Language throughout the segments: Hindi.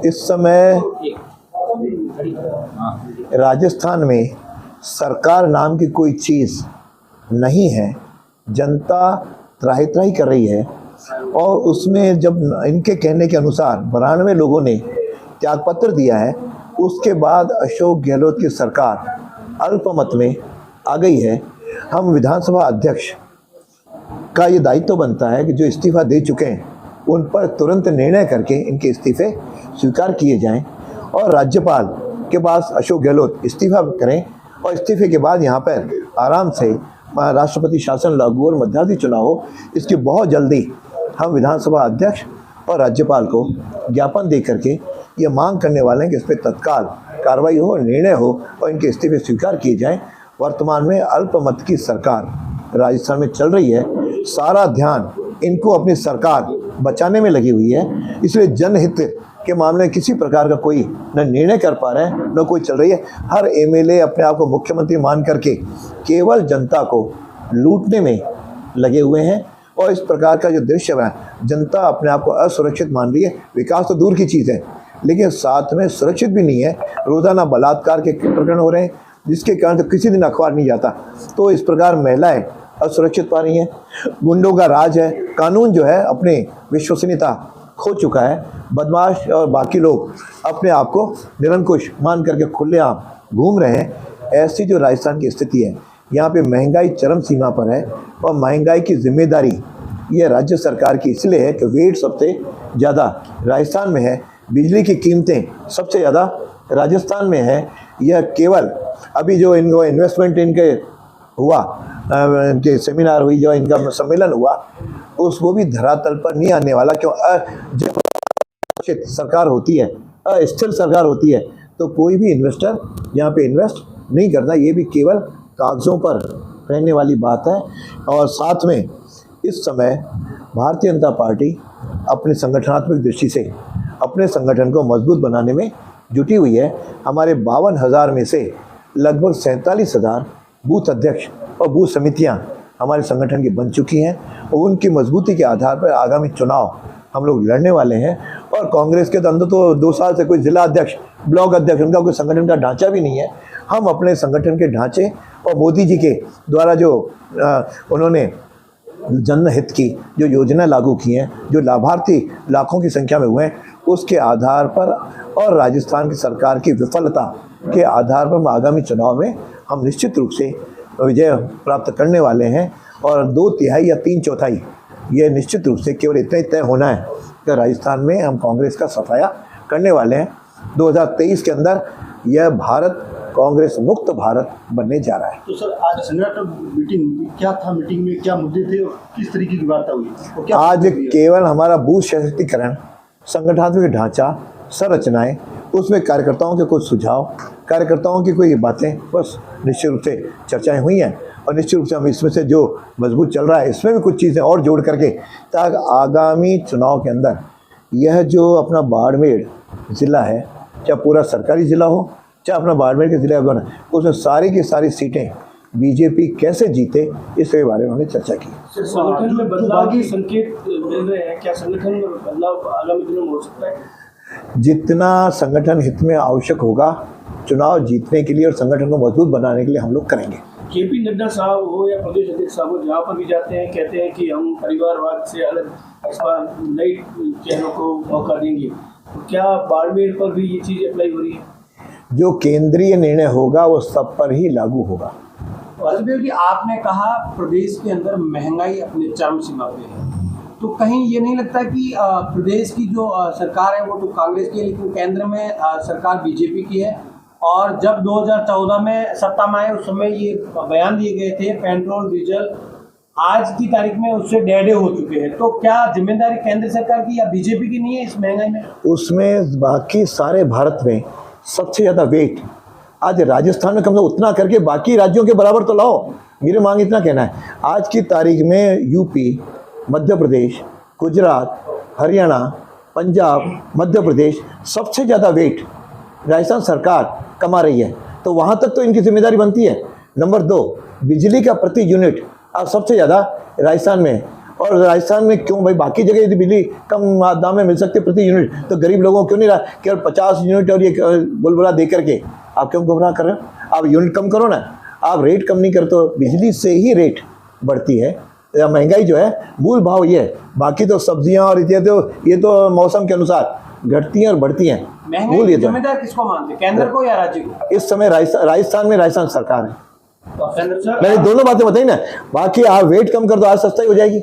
इस समय राजस्थान में सरकार नाम की कोई चीज़ नहीं है। जनता त्राही त्राही कर रही है और उसमें जब इनके कहने के अनुसार 92 लोगों ने त्यागपत्र दिया है, उसके बाद अशोक गहलोत की सरकार अल्पमत में आ गई है। हम विधानसभा अध्यक्ष का ये दायित्व बनता है कि जो इस्तीफा दे चुके हैं उन पर तुरंत निर्णय करके इनके इस्तीफे स्वीकार किए जाएं और राज्यपाल के पास अशोक गहलोत इस्तीफा करें और इस्तीफे के बाद यहाँ पर आराम से राष्ट्रपति शासन लागू और मध्यावधि चुनाव हो। इसकी बहुत जल्दी हम विधानसभा अध्यक्ष और राज्यपाल को ज्ञापन दे करके ये मांग करने वाले हैं कि इस पर तत्काल कार्रवाई हो, निर्णय हो और इनके इस्तीफे स्वीकार किए जाएं। वर्तमान में अल्पमत की सरकार राजस्थान में चल रही है, सारा ध्यान इनको अपनी सरकार बचाने में लगी हुई है, इसलिए जनहित के मामले में किसी प्रकार का कोई न निर्णय कर पा रहे हैं न कोई चल रही है। हर एमएलए अपने आप को मुख्यमंत्री मान करके केवल जनता को लूटने में लगे हुए हैं और इस प्रकार का जो दृश्य है, जनता अपने आप को असुरक्षित मान रही है। विकास तो दूर की चीज़ है लेकिन साथ में सुरक्षित भी नहीं है। रोज़ाना बलात्कार के प्रकरण हो रहे हैं जिसके कारण तो किसी दिन अखबार नहीं जाता। तो इस प्रकार महिलाएं असुरक्षित पा रही हैं, गुंडों का राज है, कानून जो है अपनी विश्वसनीयता खो चुका है, बदमाश और बाकी लोग अपने आप को निरंकुश मान करके खुलेआम घूम रहे हैं। ऐसी जो राजस्थान की स्थिति है, यहाँ पे महंगाई चरम सीमा पर है और महंगाई की जिम्मेदारी ये राज्य सरकार की इसलिए है कि वेट सबसे ज़्यादा राजस्थान में है, बिजली की कीमतें सबसे ज़्यादा राजस्थान में है। यह केवल अभी जो इनको इन्वेस्टमेंट इनके हुआ, इनके सेमिनार हुई, जो इनका सम्मेलन हुआ, वो भी धरातल पर नहीं आने वाला। क्यों? जब सरकार होती है, अस्थिर सरकार होती है, तो कोई भी इन्वेस्टर यहाँ पे इन्वेस्ट नहीं करता। ये भी केवल कागज़ों पर रहने वाली बात है। और साथ में इस समय भारतीय जनता पार्टी अपनी संगठनात्मक दृष्टि से अपने संगठन को मजबूत बनाने में जुटी हुई है। हमारे 52,000 में से लगभग 47,000 बूथ अध्यक्ष और बूथ समितियां हमारे संगठन की बन चुकी हैं और उनकी मजबूती के आधार पर आगामी चुनाव हम लोग लड़ने वाले हैं। और कांग्रेस के अंदर तो 2 साल से कोई जिला अध्यक्ष, ब्लॉक अध्यक्ष, उनका कोई संगठन का ढांचा भी नहीं है। हम अपने संगठन के ढांचे और मोदी जी के द्वारा जो उन्होंने जनहित की जो योजना लागू की हैं, जो लाभार्थी लाखों की संख्या में हुए हैं, उसके आधार पर और राजस्थान की सरकार की विफलता के आधार पर आगामी चुनाव में हम निश्चित रूप से विजय प्राप्त करने वाले हैं। और 2/3 या 3/4 ये निश्चित रूप से केवल इतना ही तय होना है कि राजस्थान में हम कांग्रेस का सफाया करने वाले हैं। 2023 के अंदर यह भारत कांग्रेस मुक्त भारत बनने जा रहा है। तो सर, आज संगठन मीटिंग क्या था? मीटिंग में क्या मुद्दे थे और किस तरीके की वार्ता हुई? आज केवल हमारा बूथ सशक्तिकरण, संगठनात्मक ढांचा, संरचनाएं, उसमें कार्यकर्ताओं के कुछ सुझाव, कार्यकर्ताओं की कोई बातें, बस निश्चित रूप से चर्चाएं हुई हैं। और निश्चित रूप से हम इसमें से जो मजबूत चल रहा है इसमें भी कुछ चीज़ें और जोड़ करके, ताकि आगामी चुनाव के अंदर यह जो अपना बाड़मेर ज़िला है, चाहे पूरा सरकारी ज़िला हो, चाहे अपना बाड़मेर के ज़िले बना, उसमें सारी की सारी सीटें बीजेपी कैसे जीते, इसके बारे में हमने चर्चा की। संगठन में बदलाव के संकेत मिल रहे हैं, क्या संगठन में बदलाव आगामी दिनों में हो सकता है? जितना संगठन हित में आवश्यक होगा चुनाव जीतने के लिए और संगठन को मजबूत बनाने के लिए हम लोग करेंगे। केपी नड्डा साहब हो या प्रदेश अध्यक्ष साहब हो, जहाँ पर भी जाते हैं कहते हैं कि हम परिवारवाद से अलग इस बार नई चेहरों को मौका देंगे। तो क्या बाड़मेर पर भी ये चीज़ अप्लाई हो रही है? जो केंद्रीय निर्णय होगा वो सब पर ही लागू होगा। वासुदेव जी, आपने कहा प्रदेश के अंदर महंगाई अपने चरम सीमा पे है, तो कहीं ये नहीं लगता कि प्रदेश की जो सरकार है वो तो कांग्रेस की है, लेकिन केंद्र में सरकार बीजेपी की है? और जब 2014 में सत्ता में आए उस समय ये बयान दिए गए थे, पेट्रोल डीजल आज की तारीख में उससे डेढ़े हो चुके हैं, तो क्या जिम्मेदारी केंद्र सरकार की या बीजेपी की नहीं है इस महंगाई में? उसमें बाकी सारे भारत में सबसे ज़्यादा वेट आज राजस्थान में कम से कम उतना करके बाकी राज्यों के बराबर तो लाओ। मेरे मांग इतना कहना है, आज की तारीख में यूपी, मध्य प्रदेश, गुजरात, हरियाणा, पंजाब, मध्य प्रदेश सबसे ज़्यादा वेट राजस्थान सरकार कमा रही है, तो वहाँ तक तो इनकी जिम्मेदारी बनती है। नंबर 2, बिजली का प्रति यूनिट अब सबसे ज़्यादा राजस्थान में और राजस्थान में क्यों भाई, बाकी जगह यदि बिजली कम दाम में मिल सकती है प्रति यूनिट, तो गरीब लोगों को क्यों नहीं रहा केवल 50 यूनिट और ये बुलबुला दे करके आप क्यों गुमराह कर रहे हो? आप यूनिट कम करो ना, आप रेट कम नहीं करते तो बिजली से ही रेट बढ़ती है। या महंगाई जो है मूल भाव ये है, बाकी तो सब्जियां और ये तो मौसम के अनुसार घटती हैं और बढ़ती हैं। महंगाई मूल की ये तो है। जिम्मेदार किसको मानते हैं, केंद्र को या राज्य को? इस समय राजस्थान में राजस्थान सरकार है। सर, मैंने दोनों बातें बताई ना, बाकी आप वेट कम कर दो, आज सस्ता ही हो जाएगी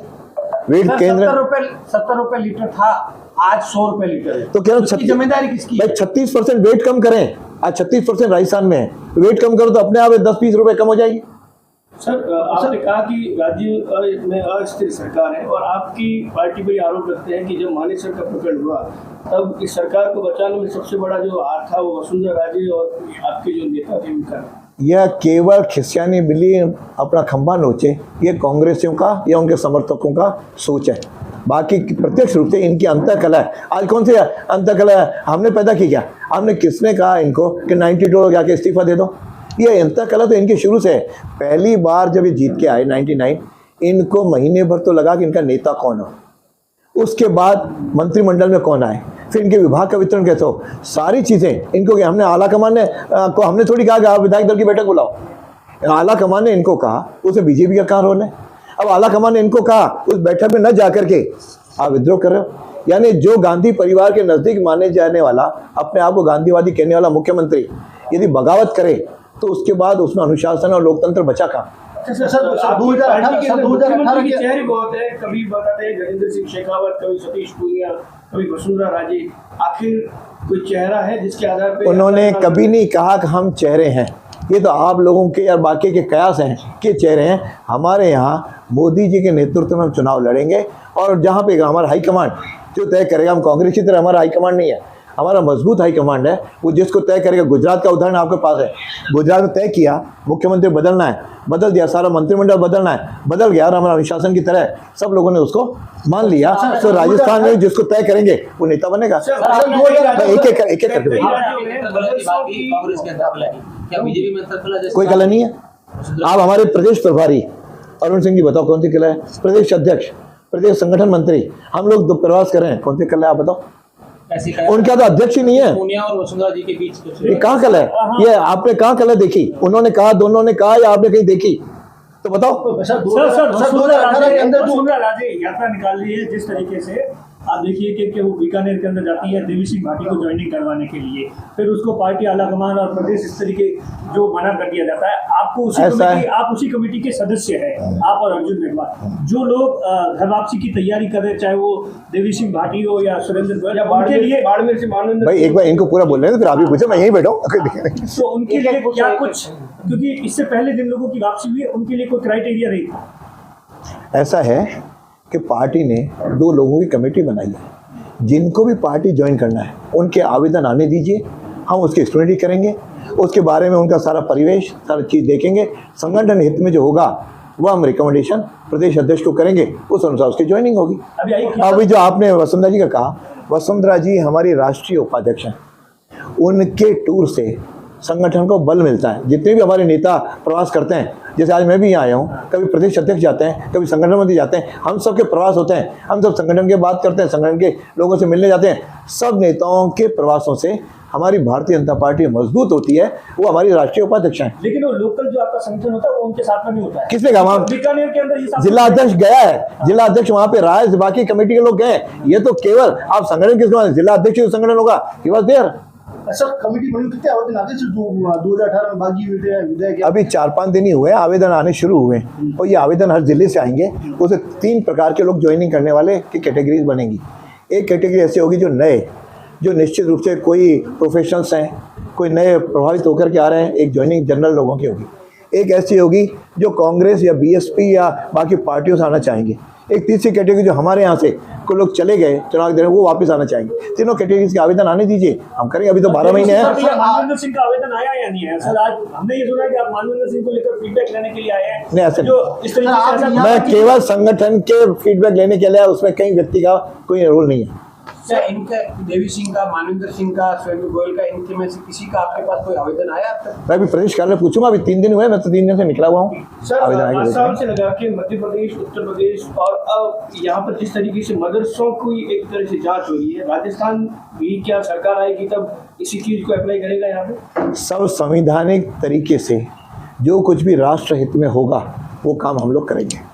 वेट। केंद्र 70 रुपए लीटर था, आज 100 रुपए लीटर है। तो कह रहा हूं उसकी जिम्मेदारी किसकी है? भाई 36% वेट कम करें, आज 36% राजस्थान में है, वेट कम करो तो अपने आप 10-20 रुपए कम हो जाएगी। सर, आपने कहा कि राज्य में अस्थिर सरकार है और आपकी पार्टी पर आरोप रखते हैं कि जब मानेसर का प्रकरण हुआ तब इस सरकार को बचाने में सबसे बड़ा जो हाथ था वो वसुंधरा राजे और आपके जो नेता थे उनका। यह केवल खिसियानी बिल्ली अपना खंभा नोचे, ये कांग्रेसियों का या उनके समर्थकों का सोच है। बाकी प्रत्यक्ष रूप से इनकी अंतःकलह है। आज कौन सी अंतःकलह है हमने पैदा की क्या? हमने किसने कहा इनको कि 92 जाके इस्तीफा दे दो? ये अंतःकलह तो इनके शुरू से है। पहली बार जब ये जीत के आए 99, इनको महीने भर तो लगा कि इनका नेता कौन हो, उसके बाद मंत्रिमंडल में कौन आए, फिर इनके विभाग का वितरण कैसे हो, सारी चीज़ें इनको हमने आला कमान ने को हमने थोड़ी कहा कि आप विधायक दल की बैठक बुलाओ। आला कमान ने इनको कहा, उसे बीजेपी का कहाँ रोल है? अब आला कमान ने इनको कहा उस बैठक में न जा करके आप विद्रोह कर रहे हो। यानी जो गांधी परिवार के नज़दीक माने जाने वाला, अपने आप को गांधीवादी कहने वाला मुख्यमंत्री यदि बगावत करे तो उसके बाद उसमें अनुशासन और लोकतंत्र बचा कहाँ? सर 2018 के चेहरे बहुत है, कभी बताते हैं गजेंद्र सिंह शेखावत, कभी सतीश पूनिया, कभी वसुंधरा राजे। आखिर कोई चेहरा है जिसके आधार पर? उन्होंने कभी नहीं कहा कि हम चेहरे हैं, ये तो आप लोगों के और बाकी के कयास हैं कि चेहरे हैं। हमारे यहाँ मोदी जी के नेतृत्व में हम चुनाव लड़ेंगे और जहाँ पे हमारा हाईकमांड जो तय करेगा, हम कांग्रेस की तरह हमारा हाईकमांड नहीं है, हमारा मजबूत हाईकमांड है, वो जिसको तय करेगा। गुजरात का उदाहरण आपके पास है, गुजरात में तय किया मुख्यमंत्री बदलना है, बदल दिया, सारा मंत्रिमंडल बदलना है, बदल गया और हमारा अनुशासन की तरह सब लोगों ने उसको मान लिया। तो राजस्थान में जिसको तय करेंगे वो नेता बनेगा। एक एक करके कोई कला नहीं है। आप हमारे प्रदेश प्रभारी अरुण सिंह जी बताओ कौन सी कला है? प्रदेश अध्यक्ष, प्रदेश संगठन मंत्री, हम लोग दो प्रवास कर रहे हैं, कौन सी कला है आप बताओ? उनका तो अध्यक्ष ही नहीं है। पूनिया और वसुंधरा जी के बीच ये कहाँ कला है? ये आपने कहाँ कला देखी? उन्होंने कहा, दोनों ने कहा, या आपने कहीं देखी तो बताओ। सर 2018 के अंदर वसुंधरा राजे यात्रा निकाल रही है, जिस तरीके से आप देखिए कि वो बीकानेर के अंदर जाती है देवी सिंह भाटी को ज्वाइनिंग करवाने के लिए, फिर उसको पार्टी आलाकमान और प्रदेश इस तरीके जो मना कर दिया जाता है। आपको आप उसी कमेटी के सदस्य हैं, आप और अर्जुन मेघवाल। जो लोग घर वापसी की तैयारी कर रहे, चाहे वो देवी सिंह भाटी हो या सुरेंद्र गोयल, उनके लिए बाड़मेर से मानवेंद्र भाई एक बार इनको पूरा बोल रहे हैं, फिर आप ही पूछे, मैं यहीं बैठा हूँ। तो उनके लिए क्या कुछ, क्योंकि इससे पहले जिन लोगों की वापसी हुई है उनके लिए कोई क्राइटेरिया नहीं था? ऐसा है कि पार्टी ने 2 लोगों की कमेटी बनाई है, जिनको भी पार्टी ज्वाइन करना है उनके आवेदन आने दीजिए, हम उसकी स्टडी करेंगे, उसके बारे में उनका सारा परिवेश सारी चीज़ देखेंगे, संगठन हित में जो होगा वह हम रिकमेंडेशन प्रदेश अध्यक्ष को करेंगे, उस अनुसार उसकी ज्वाइनिंग होगी। अभी जो आपने वसुंधरा जी का कहा, वसुंधरा जी हमारी राष्ट्रीय उपाध्यक्ष हैं, उनके टूर से संगठन को बल मिलता है। जितने भी हमारे नेता प्रवास करते हैं, जैसे आज मैं भी यहाँ आया हूँ, कभी प्रदेश अध्यक्ष जाते हैं, कभी संगठन मंत्री जाते हैं, हम सबके प्रवास होते हैं, हम सब संगठन की बात करते हैं, संगठन के लोगों से मिलने जाते हैं। सब नेताओं के प्रवासों से हमारी भारतीय जनता पार्टी मजबूत होती है, वो हमारी राष्ट्रीय उपाध्यक्ष हैं। लेकिन वो लोकल जो आपका संगठन होता है वो उनके साथ में नहीं होता है। किसने कहा? बीकानेर के अंदर ये जिला अध्यक्ष गया है, जिला अध्यक्ष वहाँ पे रहा है, बाकी कमेटी के लोग गए। ये तो केवल आप संगठन किसको, जिला अध्यक्ष संगठन होगा, he was there. Sir committee बनी कितने आवेदन आते थे 2018 में बागी विधेयक? अभी 4-5 दिन ही हुए, आवेदन आने शुरू हुए और ये आवेदन हर जिले से आएंगे। उसे 3 प्रकार के लोग ज्वाइनिंग करने वाले की कैटेगरीज बनेंगी। एक कैटेगरी ऐसी होगी जो नए, जो निश्चित रूप से कोई प्रोफेशनल्स हैं, कोई नए प्रभावित होकर के आ रहे हैं, एक ज्वाइनिंग जनरल लोगों की होगी। एक ऐसी होगी जो कांग्रेस या बीएसपी या बाकी पार्टियों से आना चाहेंगे। एक तीसरी कैटेगरी जो हमारे यहाँ से कोई लोग चले गए चुनाव देने, वो वापस आना चाहेंगे। तीनों कैटेगरीज के आवेदन आने दीजिए, हम करेंगे। अभी तो 12 महीने हैं। मानवेंद्र सिंह का आवेदन आया या नहीं है? सर आज हमने ये सुना कि आप मानवेंद्र सिंह को लेकर फीडबैक लेने के लिए आए हैं। नहीं, ऐसे जो इस तरीके से मैं केवल संगठन के फीडबैक लेने के लिए, उसमें कई व्यक्ति का कोई रोल नहीं है। क्या इनका देवी सिंह का, मानवेंद्र सिंह का, स्वयं गोयल का, इनके में से किसी का आपके पास कोई आवेदन आया अब तक? मैं अभी प्रदेश कार्यालय पूछूंगा, अभी 3 दिन हुए, मैं तो 3 दिन से निकला हुआ हूँ। सर, आवेदन आएगा 5 देखते साल हैं। से लगा के मध्य प्रदेश, उत्तर प्रदेश और अब यहाँ पर जिस तरीके से मदरसों की एक तरह से जांच हो रही है, राजस्थान भी क्या सरकार आएगी तब इसी चीज को अप्लाई करेगा यहाँ पे? सब संवैधानिक तरीके से जो कुछ भी राष्ट्र हित में होगा वो काम हम लोग करेंगे।